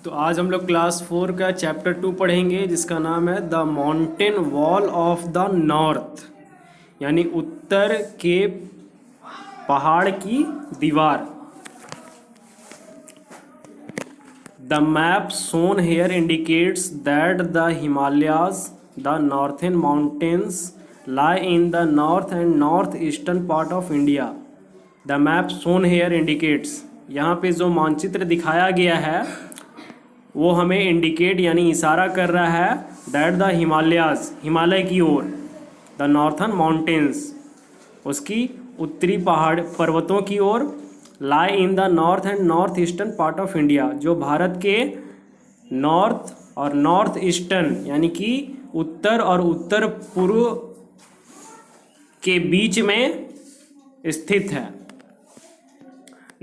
तो आज हम लोग क्लास 4 का चैप्टर 2 पढ़ेंगे जिसका नाम है the mountain wall of the north, यानी उत्तर के पहाड़ की दीवार। The map shown here indicates that the Himalayas, the northern mountains, lie in the north and northeastern part of India. The map shown here indicates, यहाँ पे जो मानचित्र दिखाया गया है वो हमें इंडिकेट यानी इशारा कर रहा है दैट द हिमालयाज, हिमालय की ओर, द नॉर्थन माउंटेन्स, उसकी उत्तरी पहाड़ पर्वतों की ओर, lie in the north and north eastern part of India, जो भारत के नॉर्थ और नॉर्थ ईस्टर्न यानी कि उत्तर और उत्तर पूर्व के बीच में स्थित है।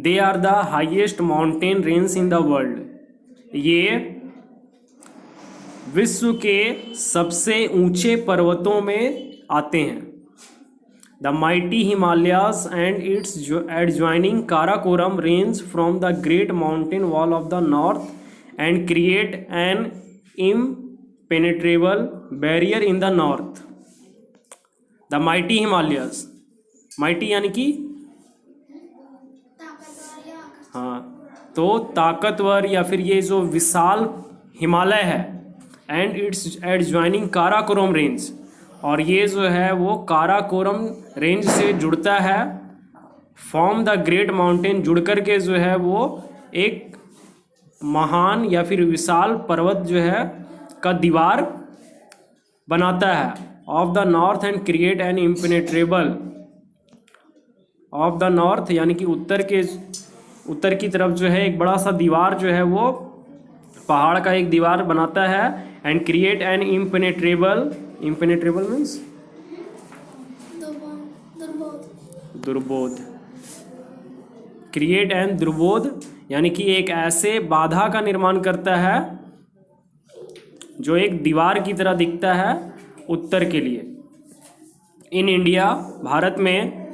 They are the highest mountain range in the world, ये विश्व के सबसे ऊंचे पर्वतों में आते हैं। The mighty Himalayas and its adjoining Karakoram range from the great mountain wall of the north and create an impenetrable barrier in the north. The mighty Himalayas, mighty यानी कि हाँ, तो ताकतवर या फिर ये जो विशाल हिमालय है, and its adjoining Karakoram range, और ये जो है वो काराकोरम रेंज से जुड़ता है। फॉर्म द ग्रेट माउंटेन, जुड़ कर के जो है वो एक महान या फिर विशाल पर्वत जो है का दीवार बनाता है। Of the north and create an impenetrable, of the north यानी कि उत्तर की तरफ जो है एक बड़ा सा दीवार जो है वो पहाड़ का एक दीवार बनाता है। And create an impenetrable, impenetrable means दुर्बोध, क्रिएट एन दुर्बोध यानी कि एक ऐसे बाधा का निर्माण करता है जो एक दीवार की तरह दिखता है उत्तर के लिए। इन इंडिया, भारत में,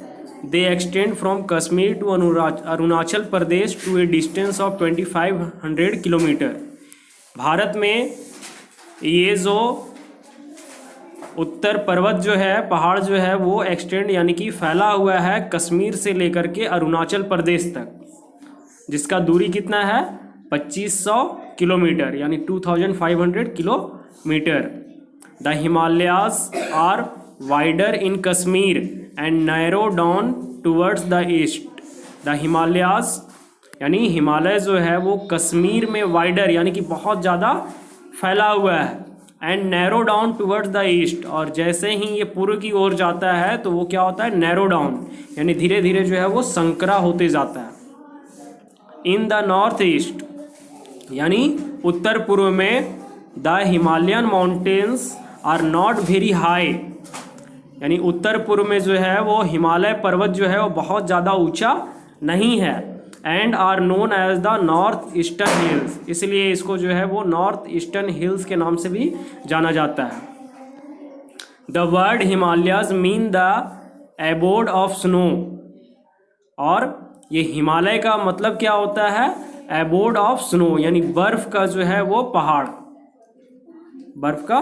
they extend from Kashmir to Arunachal Pradesh to a distance of 2500 kilometre. Bharat में ये जो उत्तर पर्वत जो है, पहाड़ जो है वो एक्सटेंड यानी कि फैला हुआ है कश्मीर से लेकर के अरुणाचल प्रदेश तक, जिसका दूरी कितना है 2500 किलोमीटर यानी 2500 kilometre. The Himalayas are wider in Kashmir and narrow down towards the east. The Himalayas यानी हिमालय जो है वो कश्मीर में वाइडर यानी कि बहुत ज़्यादा फैला हुआ है, and narrow down towards the east, और जैसे ही ये पूर्व की ओर जाता है तो वो क्या होता है, नैरो डाउन यानी धीरे धीरे जो है वो संकरा होते जाता है। इन द नॉर्थ ईस्ट यानी उत्तर पूर्व में, the Himalayan mountains are not very high, यानी उत्तर पूर्व में जो है वो हिमालय पर्वत जो है वो बहुत ज़्यादा ऊंचा नहीं है। And are known as the north eastern hills, इसलिए इसको जो है वो नॉर्थ ईस्टर्न हिल्स के नाम से भी जाना जाता है। The word Himalayas mean the abode of snow, और ये हिमालय का मतलब क्या होता है, एबोर्ड ऑफ स्नो यानी बर्फ का जो है वो पहाड़, बर्फ का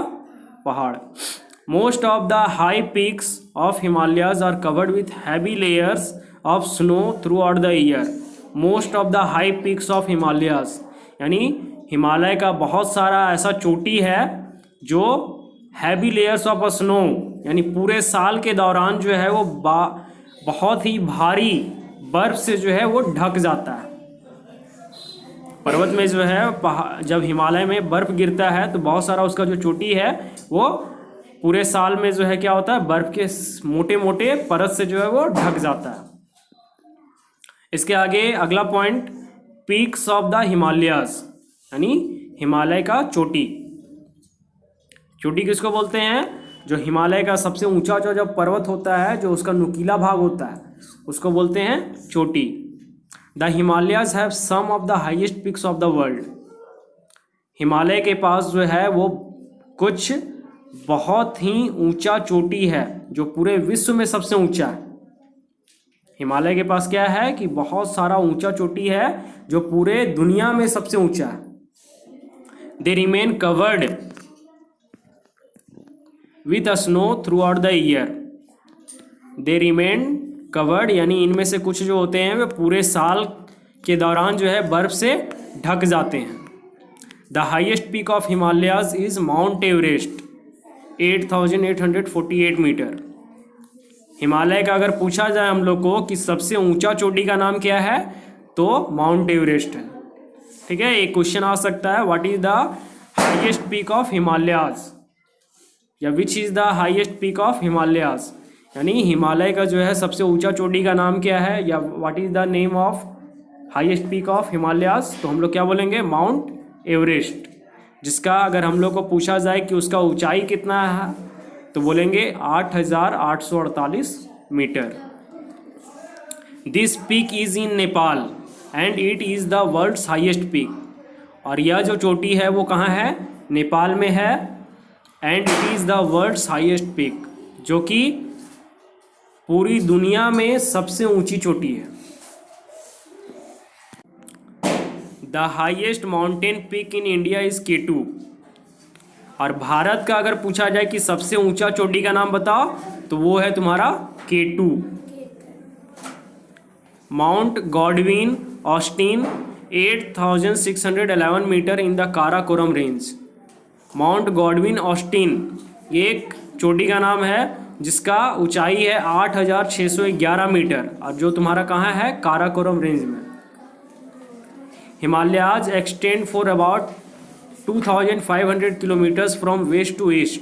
पहाड़। Most of the high peaks of Himalayas are covered with heavy layers of snow throughout the year. Most of the high peaks of Himalayas यानी हिमालय का बहुत सारा ऐसा चोटी है जो heavy layers of snow यानी पूरे साल के दौरान जो है वो बहुत ही भारी बर्फ से जो है वो ढक जाता है। पर्वत में जो है जब हिमालय में बर्फ गिरता है तो बहुत सारा उसका जो चोटी है वो पूरे साल में जो है क्या होता है, बर्फ के मोटे मोटे परत से जो है वो ढक जाता है। इसके आगे अगला point, peaks of the Himalayas यानी हिमालय का चोटी। चोटी किसको बोलते हैं, जो हिमालय का सबसे ऊंचा जो पर्वत होता है, जो उसका नुकीला भाग होता है, उसको बोलते हैं चोटी। The Himalayas have some of the highest peaks of the world, Himalaya के पास जो है वो कुछ बहुत ही ऊंचा चोटी है जो पूरे विश्व में सबसे ऊंचा है। हिमालय के पास क्या है कि बहुत सारा ऊंचा चोटी है जो पूरे दुनिया में सबसे ऊंचा है। They remain covered with a snow throughout the year. They remain covered यानी इनमें से कुछ जो होते हैं वे पूरे साल के दौरान जो है बर्फ से ढक जाते हैं। The highest peak of Himalayas is mount Everest 8,848 metre. Himalaya का अगर पूछा जाए हम लोग को कि सबसे ऊंचा चोटी का नाम क्या है तो माउंट एवरेस्ट है। ठीक है, एक क्वेश्चन आ सकता है, what is the highest peak of Himalayas या which is the highest peak of Himalayas, यानी हिमालय का जो है सबसे ऊंचा चोटी का नाम क्या है या what is the name of highest peak of Himalayas, तो हम लोग क्या बोलेंगे माउंट एवरेस्ट। जिसका अगर हम लोग को पूछा जाए कि उसका ऊंचाई कितना है तो बोलेंगे 8,848 metre. This peak is in Nepal and it is the world's highest peak. और यह जो चोटी है वो कहाँ है, नेपाल में है, and it is the world's highest peak, जो कि पूरी दुनिया में सबसे ऊंची चोटी है। The highest mountain peak in India is K2। और भारत का अगर पूछा जाए कि सबसे ऊंचा चोटी का नाम बताओ तो वो है तुम्हारा K2। Mount Godwin Austen 8,611 metre in the Karakoram range. Mount Godwin Austen एक चोटी का नाम है जिसका ऊंचाई है 8,611 मीटर और जो तुम्हारा कहाँ है, काराकोरम रेंज में। Himalayas extend for about 2,500 kilometres from west to east.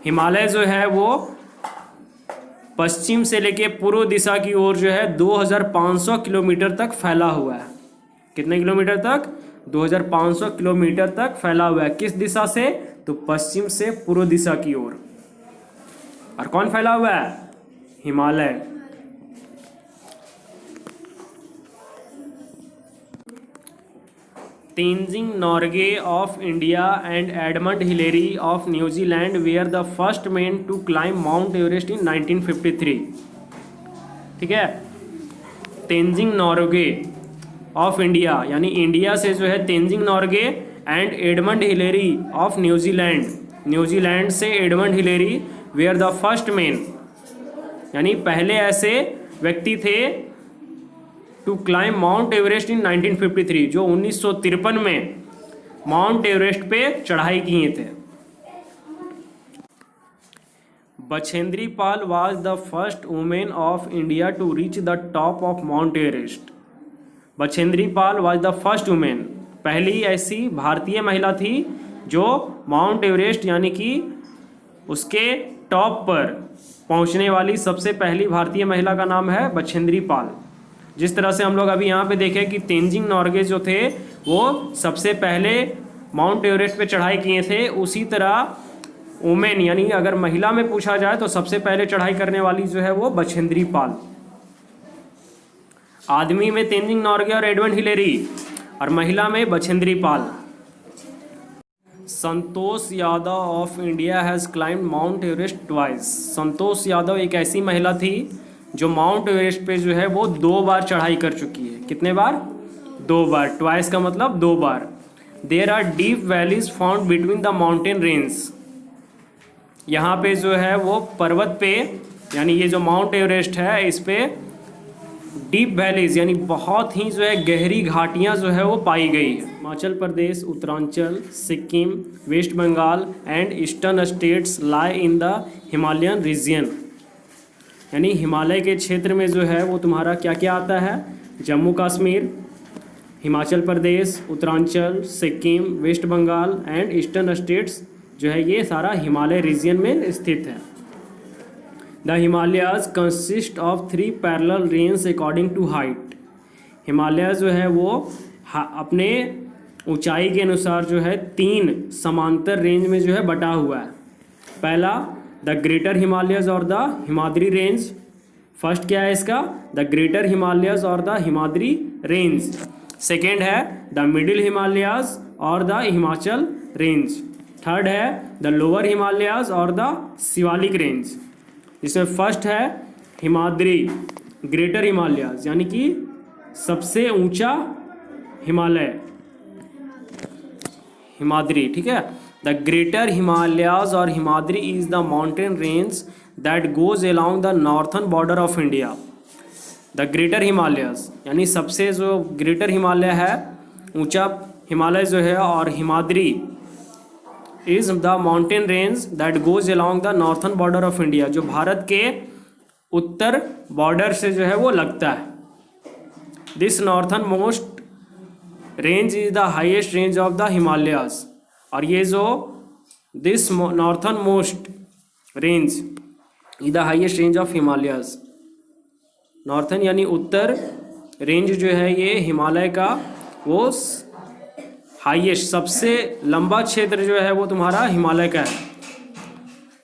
Himalaya जो है वो पश्चिम से लेके पूर्व दिशा की ओर जो है 2,500 किलोमीटर तक फैला हुआ है। कितने किलोमीटर तक, 2,500 किलोमीटर तक फैला हुआ है। किस दिशा से, तो पश्चिम से पूर्व दिशा की ओर। और कौन फैला हुआ है, Himalaya. Tenzing Norgay of India and Edmund Hillary of New Zealand were the first man to climb Mount Everest in 1953। ठीक है, तेंजिंग नॉर्गे ऑफ इंडिया यानी इंडिया से जो है Tenzing Norgay and Edmund Hillary of New Zealand, New Zealand से Edmund Hillary were the first man यानी पहले ऐसे व्यक्ति थे to climb Mount Everest in 1953, जो 1953 में माउंट एवरेस्ट पे चढ़ाई किए थे। Bachendri Pal was the first women of India to reach the top of Mount Everest. Bachendri Pal was the first women, पहली ऐसी भारतीय महिला थी जो माउंट एवरेस्ट यानी कि उसके टॉप पर पहुंचने वाली सबसे पहली भारतीय महिला का नाम है बछेंद्री पाल। जिस तरह से हम लोग अभी यहाँ पे देखें कि तेंजिंग नॉर्गे जो थे वो सबसे पहले माउंट एवरेस्ट पे चढ़ाई किए थे, उसी तरह वुमेन यानी अगर महिला में पूछा जाए तो सबसे पहले चढ़ाई करने वाली जो है वो बछेंद्री पाल। आदमी में तेंजिंग नॉर्गे और एडमंड हिलेरी और महिला में Bachendri Pal. Santosh Yadav of India has climbed Mount Everest twice. Santosh Yadav एक ऐसी महिला थी जो माउंट एवरेस्ट पे जो है वो 2 बार चढ़ाई कर चुकी है। कितने बार, 2 बार। ट्वाइस का मतलब 2 बार। There are deep valleys found between the mountain range. यहाँ पे जो है वो पर्वत पे यानी ये जो माउंट एवरेस्ट है इस पे डीप वैलीज यानी बहुत ही जो है गहरी घाटियाँ जो है वो पाई गई है। Himachal Pradesh, Uttaranchal, Sikkim, West Bengal and eastern states lie in the Himalayan region. यानी हिमालय के क्षेत्र में जो है वो तुम्हारा क्या क्या आता है, Jammu Kashmir, Himachal Pradesh, Uttaranchal, Sikkim, West Bengal and eastern states जो है ये सारा हिमालय रीजन में स्थित है। The Himalayas consist of 3 parallel range according to height. Himalaya जो है वो अपने ऊंचाई के अनुसार जो है 3 समांतर रेंज में जो है बटा हुआ है। पहला द ग्रेटर हिमालयज और द हिमाद्री रेंज। फर्स्ट क्या है इसका, द ग्रेटर हिमालयज और द हिमाद्री रेंज। सेकेंड है द मिडिल हिमालयाज और द हिमाचल रेंज। थर्ड है द लोअर हिमालयाज और द शिवालिक रेंज। जिसमें फर्स्ट है हिमाद्री, ग्रेटर हिमालयाज यानी कि सबसे ऊंचा हिमालय। हिमाद्री, ठीक है। द ग्रेटर हिमालयाज और Himadri is the mountain range that goes along the northern border of India. The greater Himalayas यानी सबसे जो ग्रेटर हिमालय है, ऊंचा हिमालय जो है, और Himadri is the mountain range that goes along the northern border of India, जो भारत के उत्तर बॉर्डर से जो है वो लगता है। This northern most range is the highest range of the Himalayas, और ये जो this northern most range is the highest range of Himalayas, northern यानी उत्तर रेंज जो है ये हिमालय का वो हाईएस्ट सबसे लंबा क्षेत्र जो है वो तुम्हारा हिमालय का है।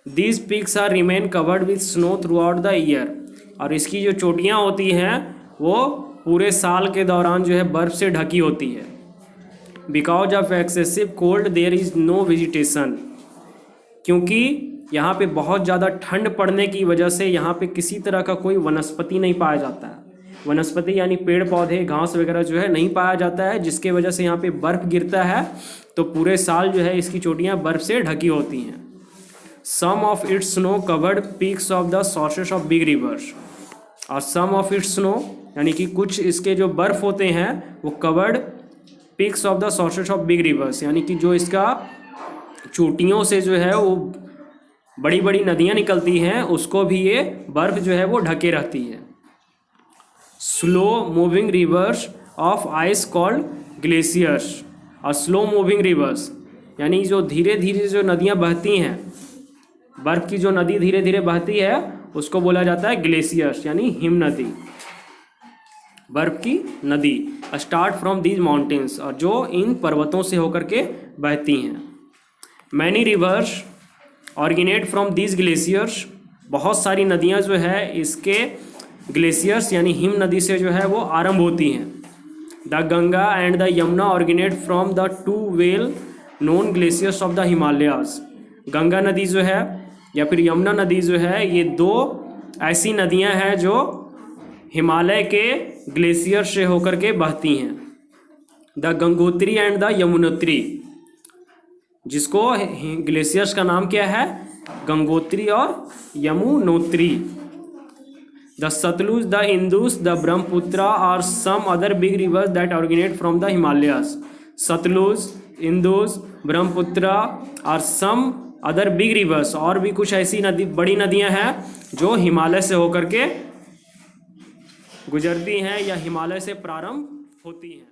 These peaks are remain covered with snow throughout the year, और इसकी जो चोटियाँ होती हैं वो पूरे साल के दौरान जो है बर्फ़ से ढकी होती है। Because of excessive cold there is no vegetation, क्योंकि यहाँ पे बहुत ज़्यादा ठंड पड़ने की वजह से यहाँ पे किसी तरह का कोई वनस्पति नहीं पाया जाता है। वनस्पति यानी पेड़ पौधे घास वगैरह जो है नहीं पाया जाता है, जिसके वजह से यहाँ पे बर्फ़ गिरता है तो पूरे साल जो है इसकी चोटियाँ बर्फ़ से ढकी होती हैं। Some of its snow covered peaks of the sources of big rivers, और सम ऑफ इट्स स्नो यानी कि कुछ इसके जो बर्फ़ होते हैं वो covered peaks of the sources of big reverse, यानी कि जो इसका चोटियों से जो है वो बड़ी बड़ी नदियाँ निकलती हैं उसको भी ये बर्फ़ जो है वो ढके रहती है। Slow moving reverse of ice called glaciers, और स्लो मूविंग रिवर्स यानी जो धीरे धीरे जो नदियाँ बहती हैं, बर्फ़ की जो नदी धीरे धीरे बहती है उसको बोला जाता है ग्लेशियर्स यानी हिम नदी, बर्फ़ की नदी। स्टार्ट फ्रॉम दीज माउंटेन्स, और जो इन पर्वतों से होकर के बहती हैं। Many reverse originate from these glaciers, बहुत सारी नदियाँ जो है इसके ग्लेशियर्स यानी हिम नदी से जो है वो आरंभ होती हैं। The Ganga and the Yamuna originate from the two well known glaciers of the Himalayas. Ganga नदी जो है या फिर यमुना नदी जो है, ये दो ऐसी नदियां हैं जो हिमालय के ग्लेशियर से होकर के बहती हैं। The Gangotri and the Yamunotri, जिसको ग्लेशियर्स का नाम क्या है, गंगोत्री और Yamunotri. The Sutlej, the Indus, the Brahmaputra और some other big rivers that originate from the Himalayas. Sutlej, Indus, Brahmaputra और सम अदर बिग रिवर्स, और भी कुछ ऐसी नदी बड़ी नदियां हैं जो हिमालय से होकर के गुजरती हैं या हिमालय से प्रारंभ होती हैं।